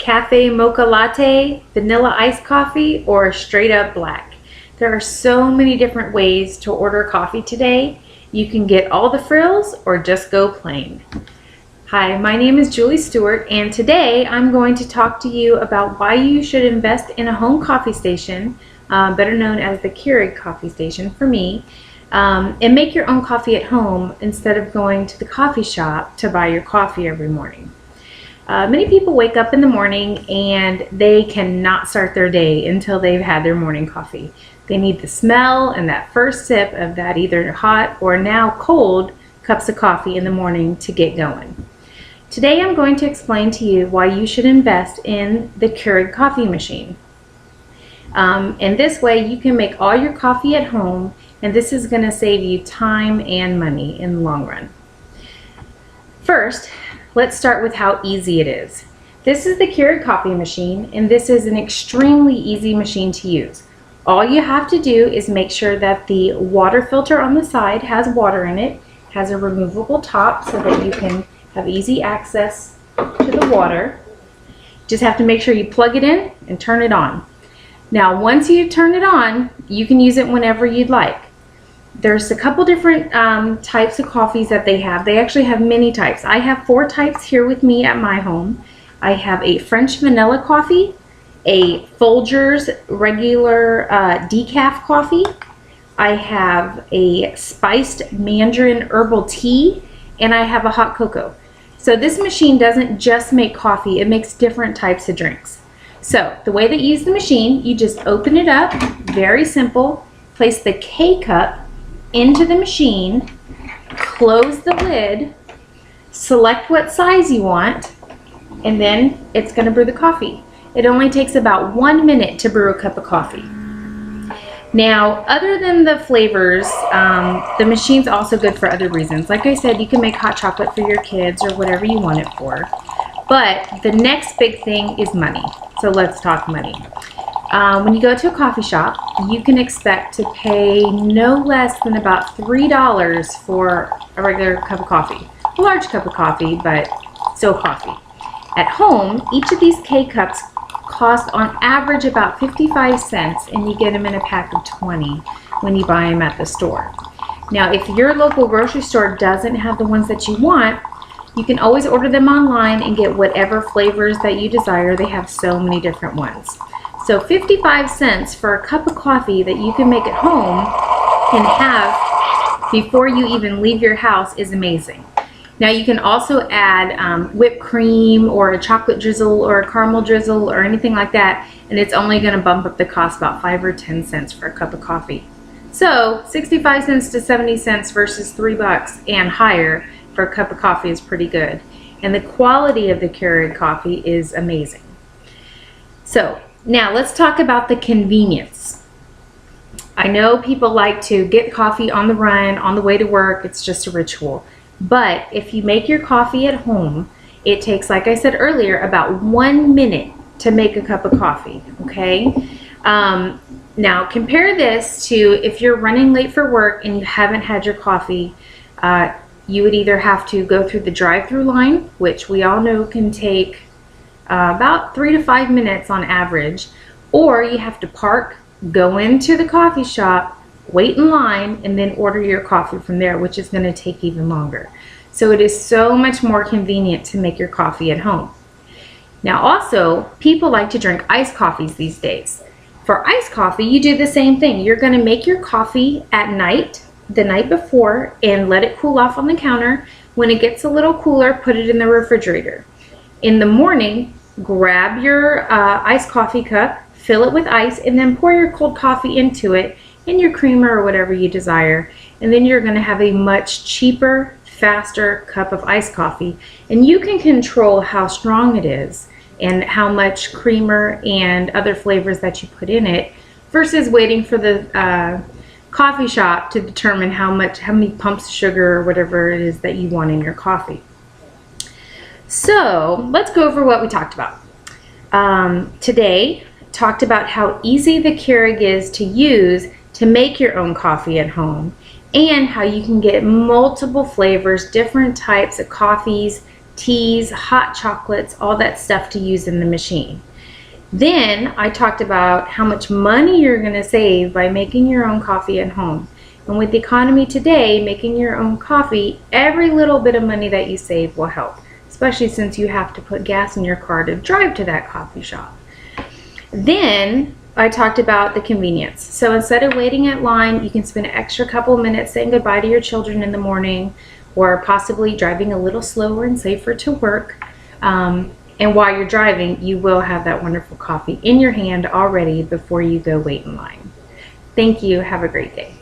cafe mocha latte, vanilla iced coffee, or straight up black. There are so many different ways to order coffee today. You can get all the frills or just go plain. Hi, my name is Julie Stewart, and today I'm going to talk to you about why you should invest in a home coffee station, better known as the Keurig coffee station for me, and make your own coffee at home instead of going to the coffee shop to buy your coffee every morning. Many people wake up in the morning and they cannot start their day until they've had their morning coffee. They need the smell and that first sip of that either hot or now cold cups of coffee in the morning to get going. Today I'm going to explain to you why you should invest in the Keurig coffee machine. And this way you can make all your coffee at home, and this is going to save you time and money in the long run. First, let's start with how easy it is. This is the Keurig coffee machine, and this is an extremely easy machine to use. All you have to do is make sure that the water filter on the side has water in it, has a removable top so that you can have easy access to the water. Just have to make sure you plug it in and turn it on. Now, once you turn it on, you can use it whenever you'd like. There's a couple different types of coffees that they have. They actually have many types. I have 4 types here with me at my home. I have a French vanilla coffee, a Folgers regular decaf coffee. I have a spiced mandarin herbal tea, and I have a hot cocoa. So this machine doesn't just make coffee, it makes different types of drinks. So the way that you use the machine, you just open it up, very simple, place the K-cup into the machine, close the lid, select what size you want, and then it's going to brew the coffee. It only takes about 1 minute to brew a cup of coffee. Now, other than the flavors, the machine's also good for other reasons. Like I said, you can make hot chocolate for your kids or whatever you want it for. But the next big thing is money. So let's talk money. When you go to a coffee shop, you can expect to pay no less than about $3 for a regular cup of coffee. A large cup of coffee, but still coffee. At home, each of these K-cups cost on average about 55 cents, and you get them in a pack of 20 when you buy them at the store. Now, if your local grocery store doesn't have the ones that you want, you can always order them online and get whatever flavors that you desire. They have so many different ones. So 55 cents for a cup of coffee that you can make at home and have before you even leave your house is amazing. Now you can also add whipped cream or a chocolate drizzle or a caramel drizzle or anything like that, and it's only going to bump up the cost about 5 or 10 cents for a cup of coffee. So 65 cents to 70 cents versus $3 and higher for a cup of coffee is pretty good. And the quality of the Keurig coffee is amazing. So now let's talk about the convenience. I know people like to get coffee on the run, on the way to work. It's just a ritual. But if you make your coffee at home, it takes, like I said earlier, about 1 minute to make a cup of coffee, okay? Now compare this to if you're running late for work and you haven't had your coffee, you would either have to go through the drive-through line, which we all know can take about 3 to 5 minutes on average, or you have to park, go into the coffee shop, wait in line, and then order your coffee from there, which is going to take even longer. So it is so much more convenient to make your coffee at home. Now also, people like to drink iced coffees these days. For iced coffee, you do the same thing. You're going to make your coffee at night, the night before, and let it cool off on the counter. When it gets a little cooler, put it in the refrigerator. In the morning, grab your iced coffee cup, fill it with ice, and then pour your cold coffee into it in your creamer or whatever you desire, and then you're going to have a much cheaper, faster cup of iced coffee, and you can control how strong it is and how much creamer and other flavors that you put in it versus waiting for the coffee shop to determine how many pumps of sugar or whatever it is that you want in your coffee. So let's go over what we talked about. Today talked about how easy the Keurig is to use to make your own coffee at home, and how you can get multiple flavors, different types of coffees, teas, hot chocolates, all that stuff to use in the machine. Then I talked about how much money you're going to save by making your own coffee at home. And with the economy today, making your own coffee, every little bit of money that you save will help, especially since you have to put gas in your car to drive to that coffee shop. Then I talked about the convenience. So instead of waiting at line, you can spend an extra couple minutes saying goodbye to your children in the morning, or possibly driving a little slower and safer to work. And while you're driving, you will have that wonderful coffee in your hand already before you go wait in line. Thank you. Have a great day.